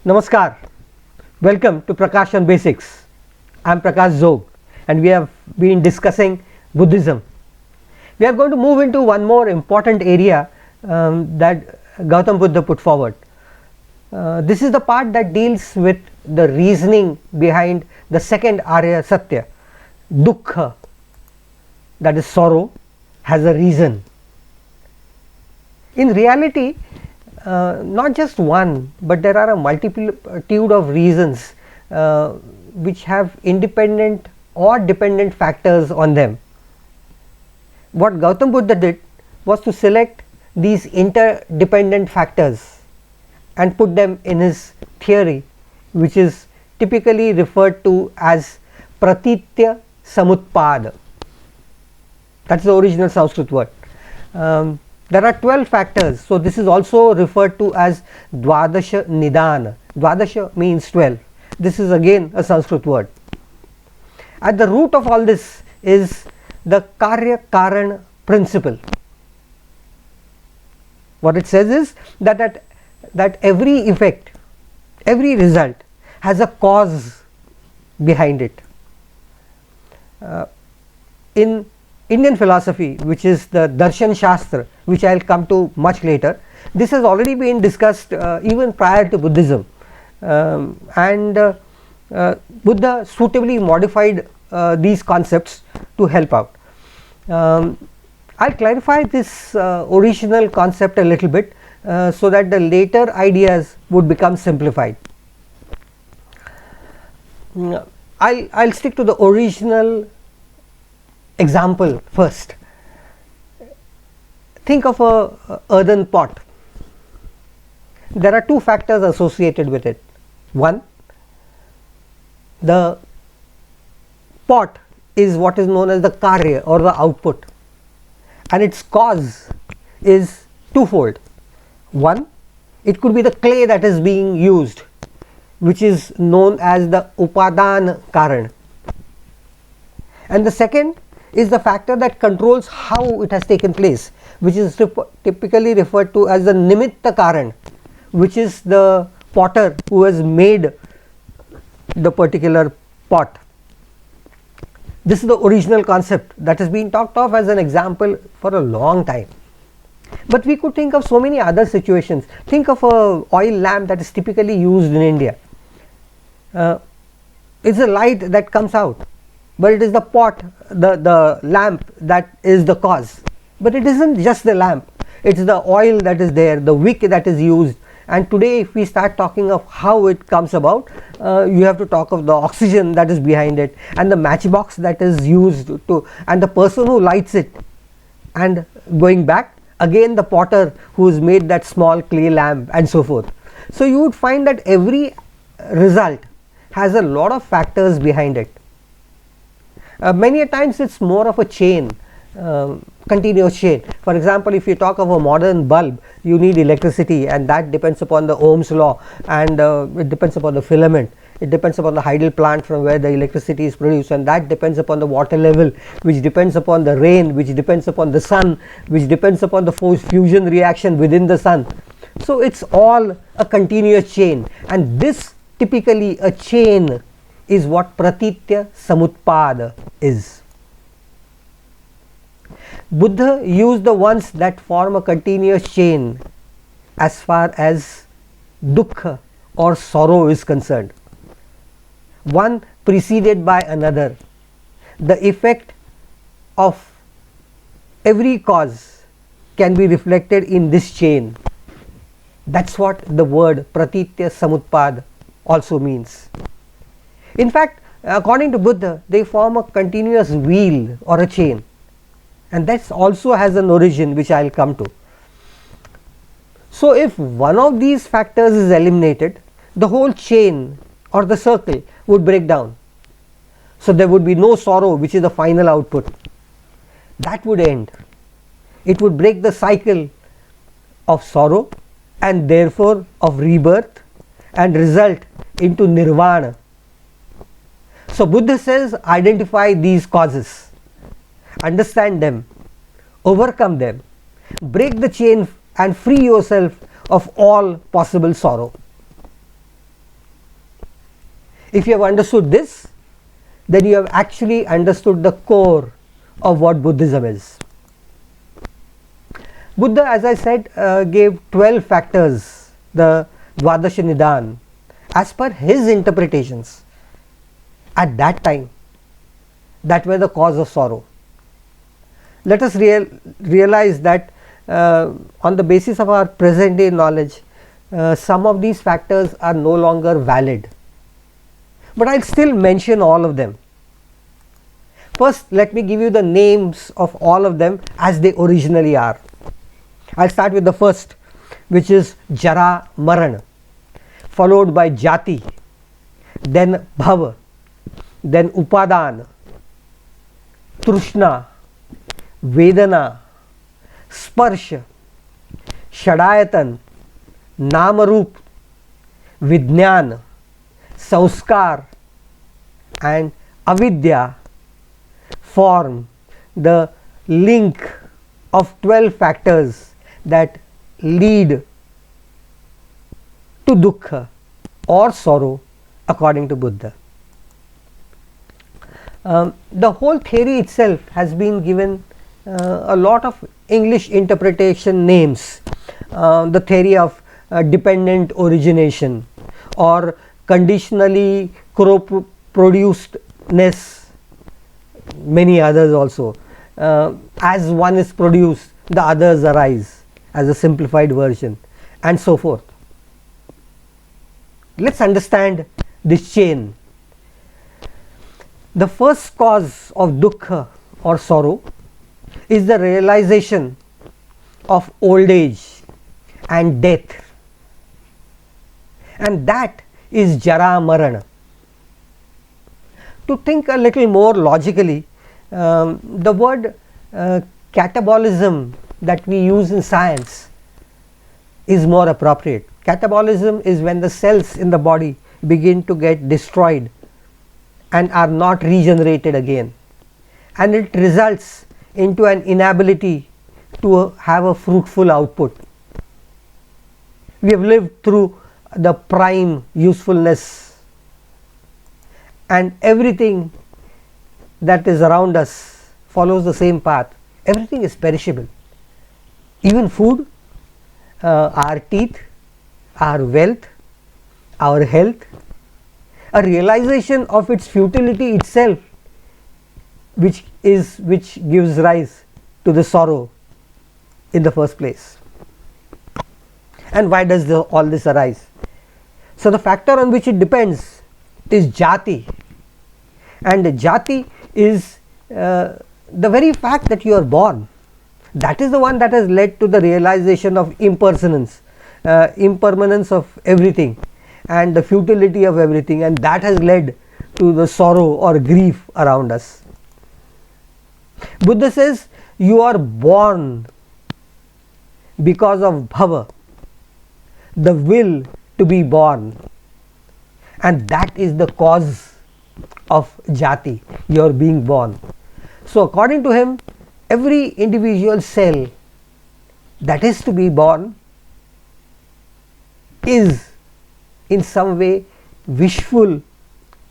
Namaskar. Welcome to Prakash on Basics. I am Prakash Zog and we have been discussing Buddhism. We are going to move into one more important area that Gautam Buddha put forward. This is the part that deals with the reasoning behind the second Arya Satya. Dukkha, that is sorrow, has a reason. In reality, not just one, but there are a multitude of reasons which have independent or dependent factors on them. What Gautam Buddha did was to select these interdependent factors and put them in his theory, which is typically referred to as Pratitya samudpaad. That is the original Sanskrit word. There are 12 factors, so this is also referred to as Dvadasha Nidana. Dvadasha means 12. This is again a Sanskrit word. At the root of all this is the Karya Karan principle. What it says is that every effect, every result has a cause behind it. In Indian philosophy, which is the Darshan Shastra, which I will come to much later, this has already been discussed even prior to Buddhism, and Buddha suitably modified these concepts to help out. I will clarify this original concept a little bit so that the later ideas would become simplified. I will stick to the original example first. Think of a earthen pot. There are two factors associated with it. One, the pot is what is known as the karya or the output, and its cause is twofold. One, it could be the clay that is being used, which is known as the upadan karan, and the second is the factor that controls how it has taken place, which is typically referred to as the nimitta karan, which is the potter who has made the particular pot. This is the original concept that has been talked of as an example for a long time. But we could think of so many other situations. Think of a oil lamp that is typically used in India. It's a light that comes out, but it is the pot, the lamp that is the cause. But it isn't just the lamp, it is the oil that is there, the wick that is used. And today if we start talking of how it comes about, you have to talk of the oxygen that is behind it, and the matchbox that is used to, and the person who lights it, and going back again the potter who has made that small clay lamp, and so forth. So you would find that every result has a lot of factors behind it. Many a times it's more of a chain, continuous chain. For example, if you talk of a modern bulb, you need electricity, and that depends upon the Ohm's law, and it depends upon the filament, it depends upon the hydel plant from where the electricity is produced, and that depends upon the water level, which depends upon the rain, which depends upon the sun, which depends upon the fusion reaction within the sun. So it's all a continuous chain, and this typically a chain is what Pratitya samudpaad is. Buddha used the ones that form a continuous chain as far as dukkha or sorrow is concerned. One preceded by another. The effect of every cause can be reflected in this chain. That's what the word Pratitya samudpaad also means. In fact, according to Buddha, they form a continuous wheel or a chain, and that also has an origin which I will come to. So if one of these factors is eliminated, the whole chain or the circle would break down. So there would be no sorrow, which is the final output. That would end. It would break the cycle of sorrow and therefore of rebirth, and result into nirvana. So Buddha says, identify these causes, understand them, overcome them, break the chain and free yourself of all possible sorrow. If you have understood this, then you have actually understood the core of what Buddhism is. Buddha, as I said, gave 12 factors, the Dvadasha Nidan, as per his interpretations at that time, that were the cause of sorrow. Let us realize that on the basis of our present day knowledge, some of these factors are no longer valid, but I will still mention all of them. First, let me give you the names of all of them as they originally are. I will start with the first, which is Jara Maran, followed by Jati, then Bhav, then Upadan, Trishna, Vedana, Sparsh, Shadayatan, Namarup, Vijnana, Sanskar and Avidya form the link of 12 factors that lead to dukkha or sorrow according to Buddha. The whole theory itself has been given a lot of English interpretation names. The theory of dependent origination or conditionally co-producedness, many others also. As one is produced, the others arise, as a simplified version, and so forth. Let us understand this chain. The first cause of dukkha or sorrow is the realization of old age and death, and that is Jara Marana. To think a little more logically, the word catabolism that we use in science is more appropriate. Catabolism is when the cells in the body begin to get destroyed and are not regenerated again, and it results into an inability to have a fruitful output. We have lived through the prime usefulness, and everything that is around us follows the same path. Everything is perishable, even food, our teeth, our wealth, our health. A realization of its futility itself, which gives rise to the sorrow in the first place. And why does all this arise? So the factor on which it depends is jati, and jati is the very fact that you are born. That is the one that has led to the realization of impersonance, impermanence of everything, and the futility of everything, and that has led to the sorrow or grief around us. Buddha says you are born because of bhava, the will to be born, and that is the cause of jati, your being born. So according to him, every individual cell that is to be born is in some way wishful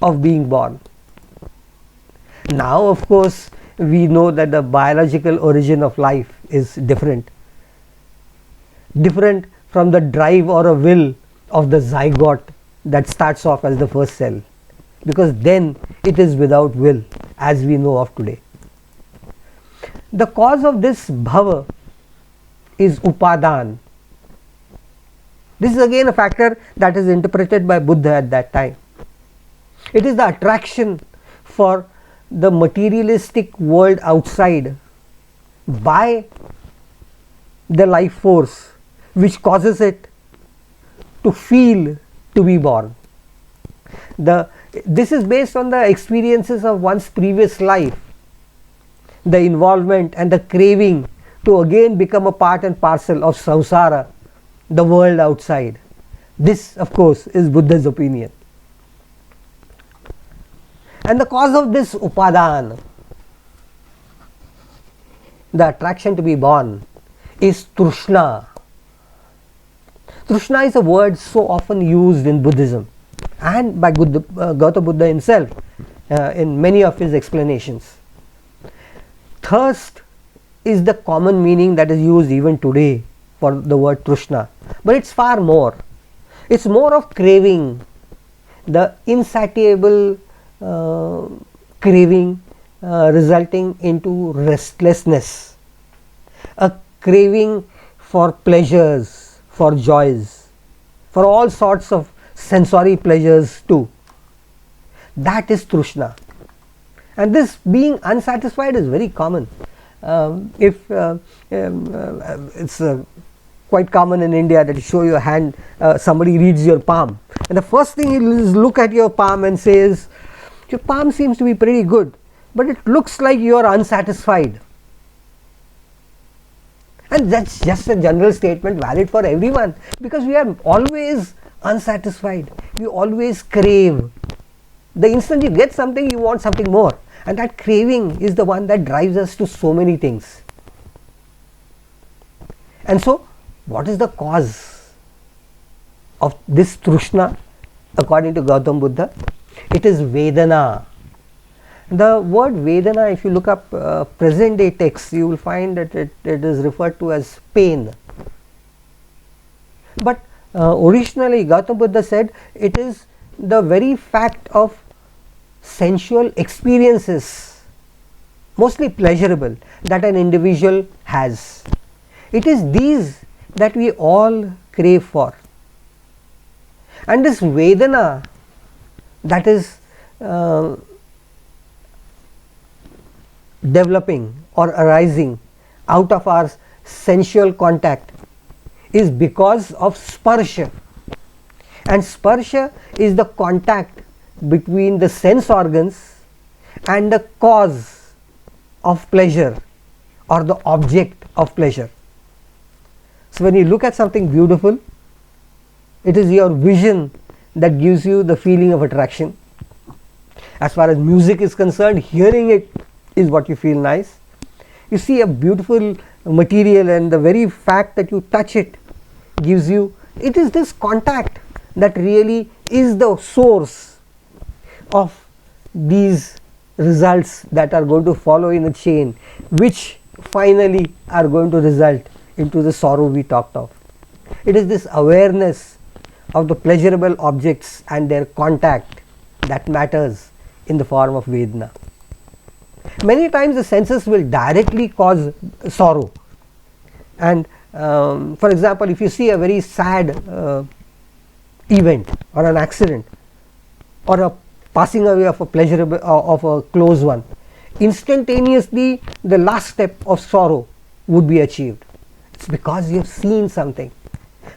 of being born. Now of course we know that the biological origin of life is different from the drive or a will of the zygote that starts off as the first cell, because then it is without will, as we know of today. The cause of this bhava is upadan. This is again a factor that is interpreted by Buddha at that time. It is the attraction for the materialistic world outside by the life force which causes it to feel to be born. This is based on the experiences of one's previous life, the involvement and the craving to again become a part and parcel of samsara, the world outside. This of course is Buddha's opinion. And the cause of this upadan, the attraction to be born, is trishna. Trishna is a word so often used in Buddhism and by Gautam Buddha himself in many of his explanations. Thirst is the common meaning that is used even today for the word Trishna, but it's far more. It's more of craving, the insatiable craving resulting into restlessness, a craving for pleasures, for joys, for all sorts of sensory pleasures too. That is Trishna, and this being unsatisfied is very common. It's quite common in India that you show your hand, somebody reads your palm, and the first thing he will is look at your palm and says, your palm seems to be pretty good, but it looks like you are unsatisfied. And that's just a general statement valid for everyone, because we are always unsatisfied, we always crave. The instant you get something, you want something more, and that craving is the one that drives us to so many things. And so, what is the cause of this Trishna according to Gautam Buddha? It is Vedana. The word Vedana, if you look up present day texts, you will find that it is referred to as pain. But originally Gautam Buddha said it is the very fact of sensual experiences, mostly pleasurable, that an individual has. It is these that we all crave for. And this Vedana that is developing or arising out of our sensual contact is because of sparsha, and sparsha is the contact between the sense organs and the cause of pleasure or the object of pleasure. So when you look at something beautiful, it is your vision that gives you the feeling of attraction. As far as music is concerned, hearing it is what you feel nice. You see a beautiful material and the very fact that you touch it gives you, it is this contact that really is the source of these results that are going to follow in a chain, which finally are going to result into the sorrow we talked of. It is this awareness of the pleasurable objects and their contact that matters in the form of Vedana. Many times the senses will directly cause sorrow, and for example, if you see a very sad event or an accident or a passing away of a pleasurable of a close one, instantaneously the last step of sorrow would be achieved. It's because you have seen something.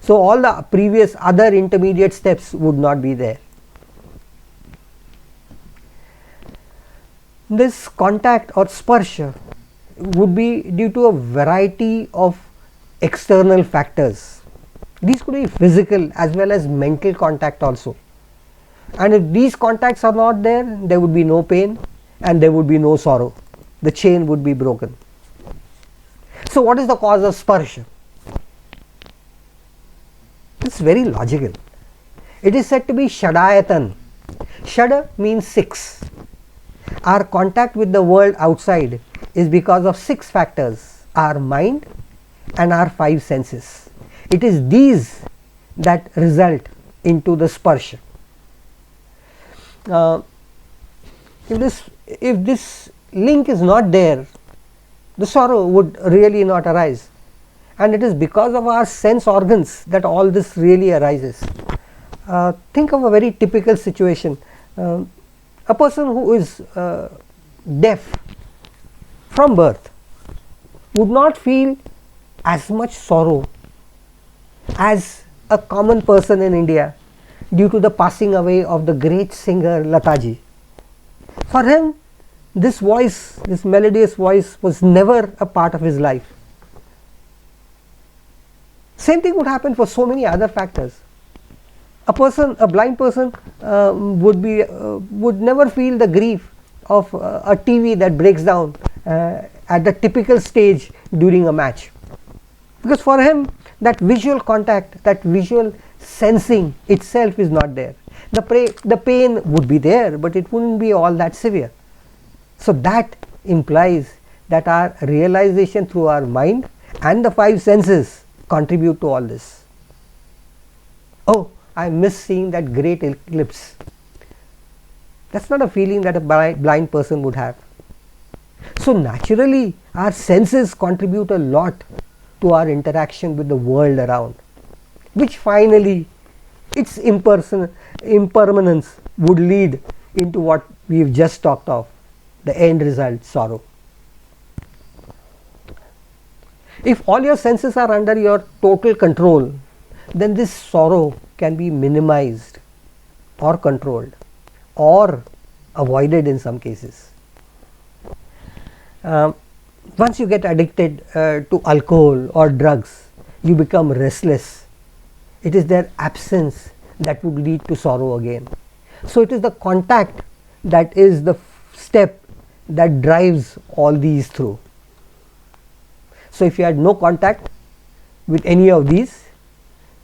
So all the previous other intermediate steps would not be there. This contact or sparsha would be due to a variety of external factors. These could be physical as well as mental contact also. And if these contacts are not there, there would be no pain and there would be no sorrow. The chain would be broken. So what is the cause of sparsha? It's very logical. It is said to be Shadayatan. Shada means 6. Our contact with the world outside is because of 6 factors: our mind and our 5 senses. It is these that result into the sparsha. If this link is not there, the sorrow would really not arise, and it is because of our sense organs that all this really arises. Think of a very typical situation. A person who is deaf from birth would not feel as much sorrow as a common person in India due to the passing away of the great singer Lataji. For him, this voice, this melodious voice, was never a part of his life. Same thing would happen for so many other factors. A blind person would never feel the grief of a TV that breaks down at the typical stage during a match, because for him that visual contact, that visual sensing itself is not there. the pain would be there, but it wouldn't be all that severe. So that implies that our realization through our mind and the five senses contribute to all this. Oh, I miss seeing that great eclipse. That's not a feeling that a blind person would have. So naturally our senses contribute a lot to our interaction with the world around, which finally its impermanence would lead into what we've just talked of, the end result, sorrow. If all your senses are under your total control, then this sorrow can be minimized or controlled or avoided in some cases. Once you get addicted to alcohol or drugs, you become restless. It is their absence that would lead to sorrow again. So it is the contact that is the step that drives all these through. So if you had no contact with any of these,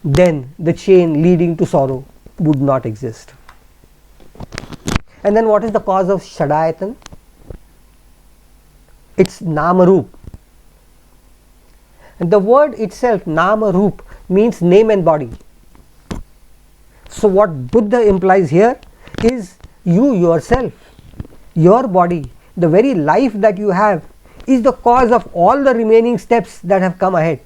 then the chain leading to sorrow would not exist. And then what is the cause of Shadayatan? It's Namarup. And the word itself, Namarup, means name and body. So what Buddha implies here is you yourself, your body, the very life that you have is the cause of all the remaining steps that have come ahead.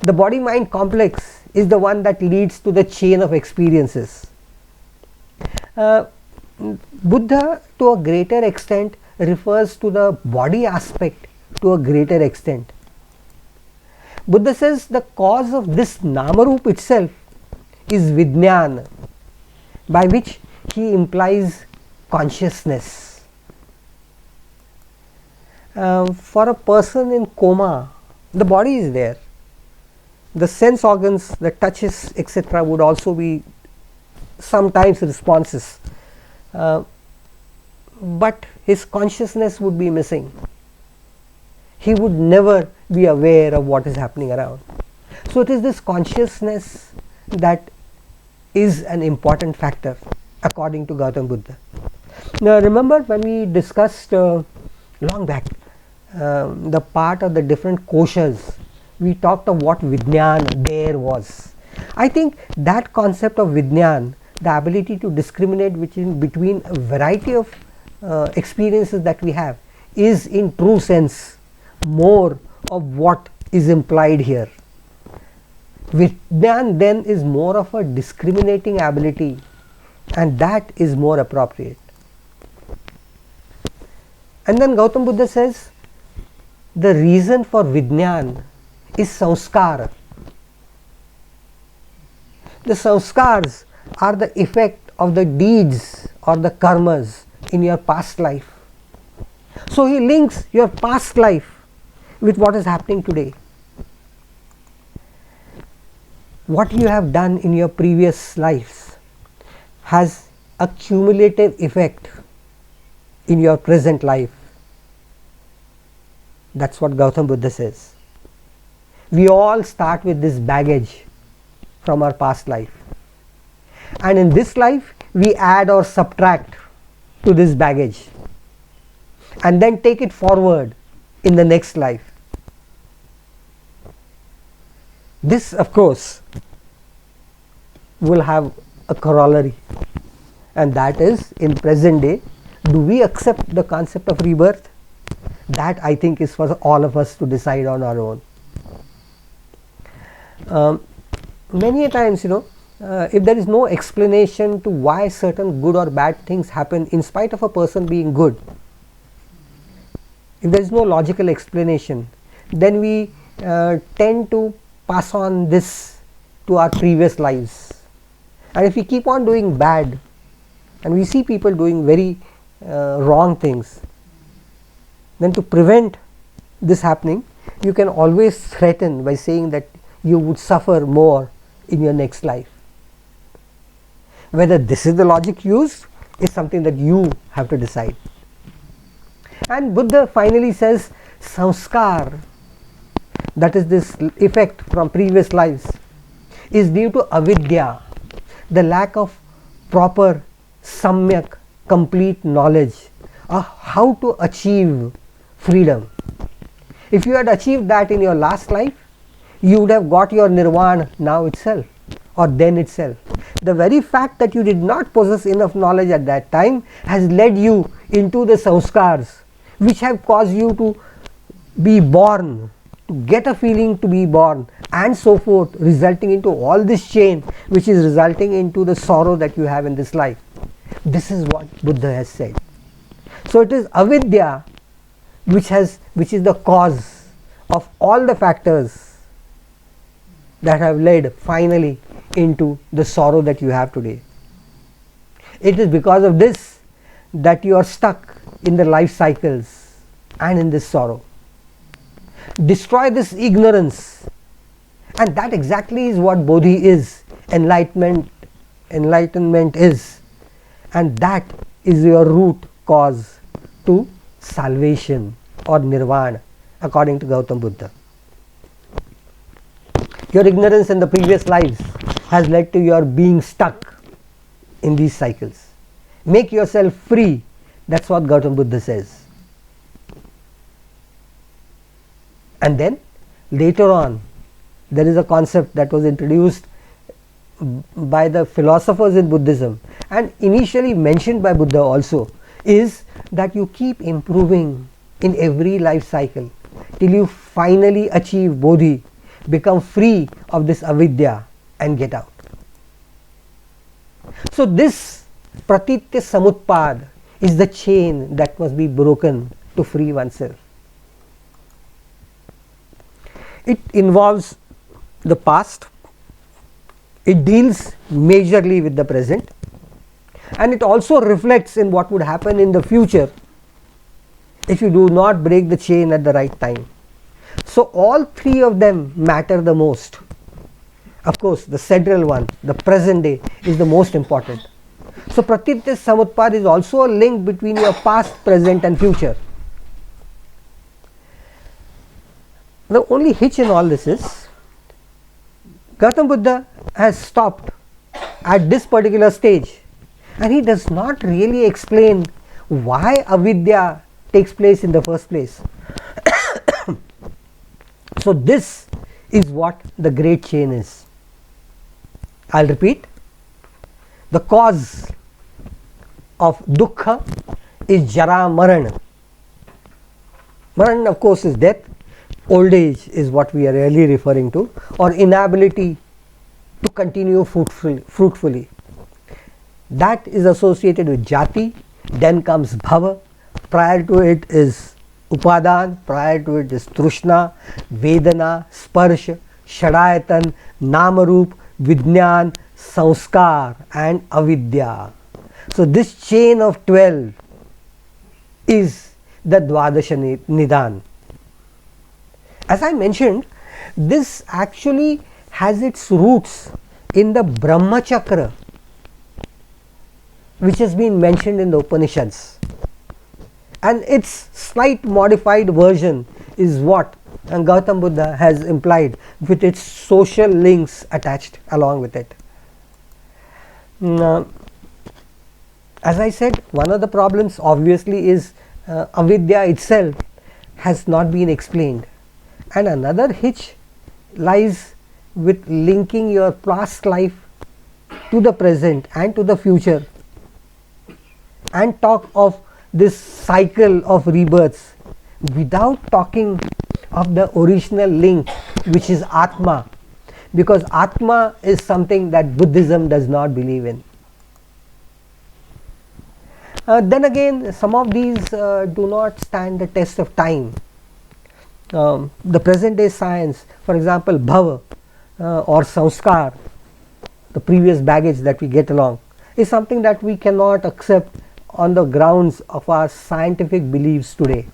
The body-mind complex is the one that leads to the chain of experiences. Buddha to a greater extent refers to the body aspect to a greater extent. Buddha says the cause of this Namarup itself is Vijnana, by which he implies consciousness. For a person in coma, the body is there. The sense organs, the touches, etc. would also be sometimes responses. But his consciousness would be missing. He would never be aware of what is happening around. So it is this consciousness that is an important factor according to Gautam Buddha. Now remember when we discussed long back the part of the different koshas, we talked of what Vijnana there was. I think that concept of Vijnana, the ability to discriminate between a variety of experiences that we have, is in true sense more of what is implied here. Vijnana then is more of a discriminating ability, and that is more appropriate. And then Gautam Buddha says the reason for Vijnana is samskara. The samskars are the effect of the deeds or the karmas in your past life. So he links your past life with what is happening today. What you have done in your previous lives has a cumulative effect in your present life. That's what Gautam Buddha says. We all start with this baggage from our past life, and in this life we add or subtract to this baggage and then take it forward in the next life. This of course will have a corollary, and that is, in present day, do we accept the concept of rebirth? That I think is for all of us to decide on our own. Many a times, if there is no explanation to why certain good or bad things happen in spite of a person being good, if there is no logical explanation, then we tend to pass on this to our previous lives. And if we keep on doing bad and we see people doing very wrong things, then to prevent this happening, you can always threaten by saying that you would suffer more in your next life. Whether this is the logic used is something that you have to decide. And Buddha finally says samskar, that is this effect from previous lives, is due to avidya, the lack of proper samyak, complete knowledge of how to achieve freedom. If you had achieved that in your last life, you would have got your nirvana now itself or then itself. The very fact that you did not possess enough knowledge at that time has led you into the samskars which have caused you to be born, to get a feeling to be born, and so forth, resulting into all this chain which is resulting into the sorrow that you have in this life. This is what Buddha has said. So it is avidya which is the cause of all the factors that have led finally into the sorrow that you have today. It is because of this that you are stuck in the life cycles and in this sorrow. Destroy this ignorance, and that exactly is what bodhi is, enlightenment is, and that is your root cause to salvation or nirvana according to Gautam Buddha. Your ignorance in the previous lives has led to your being stuck in these cycles. Make yourself free, that's what Gautam Buddha says. And then later on there is a concept that was introduced by the philosophers in Buddhism and initially mentioned by Buddha also, is that you keep improving in every life cycle till you finally achieve bodhi, become free of this avidya and get out. So this Pratitya samudpaad is the chain that must be broken to free oneself. It involves the past, it deals majorly with the present, and it also reflects in what would happen in the future if you do not break the chain at the right time. So all three of them matter the most. Of course, the central one, the present day, is the most important. So Pratitya samudpaad is also a link between your past, present and future. The only hitch in all this is Gautam Buddha has stopped at this particular stage, and he does not really explain why avidya takes place in the first place. So this is what the great chain is. I will repeat. The cause of dukkha is jara marana. Marana, of course, is death. Old age is what we are really referring to, or inability to continue fruitfully. That is associated with jati, then comes bhava, prior to it is upadan, prior to it is trishna, vedana, sparsha, shadayatan, namarup, vijnana, samskar and avidya. So this chain of 12 is the Dwadasha Nidan. As I mentioned, this actually has its roots in the Brahma Chakra, which has been mentioned in the Upanishads, and its slight modified version is what Gautam Buddha has implied with its social links attached along with it. As I said, one of the problems obviously is avidya itself has not been explained, and another hitch lies with linking your past life to the present and to the future, and talk of this cycle of rebirths without talking of the original link, which is Atma, because Atma is something that Buddhism does not believe in. Then again, some of these do not stand the test of time. The present day science, for example, bhava or samskar, the previous baggage that we get along, is something that we cannot accept on the grounds of our scientific beliefs today.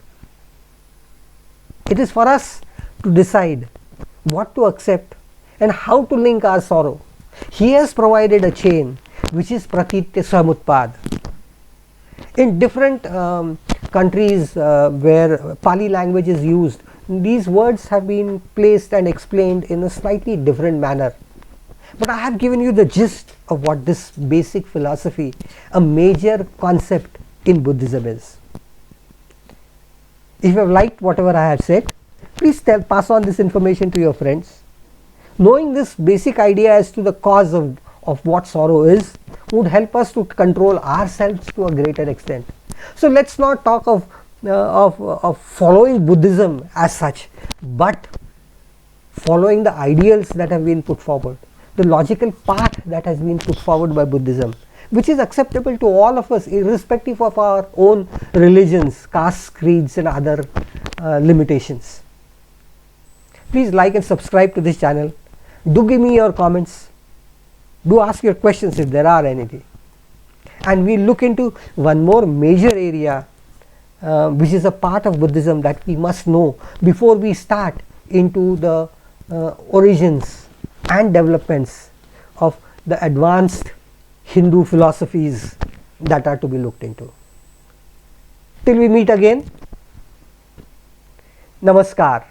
It is for us to decide what to accept and how to link our sorrow. He has provided a chain which is Pratitya samudpaad. In different countries where Pali language is used, these words have been placed and explained in a slightly different manner, but I have given you the gist of what this basic philosophy, a major concept in Buddhism is. If you have liked whatever I have said, please pass on this information to your friends. Knowing this basic idea as to the cause of what sorrow is would help us to control ourselves to a greater extent. So let's not talk of following Buddhism as such, but following the ideals that have been put forward, the logical path that has been put forward by Buddhism, which is acceptable to all of us irrespective of our own religions, castes, creeds and other limitations. Please like and subscribe to this channel. Do give me your comments. Do ask your questions if there are anything. And we look into one more major area which is a part of Buddhism that we must know before we start into the origins and developments of the advanced Hindu philosophies that are to be looked into. Till we meet again, Namaskar.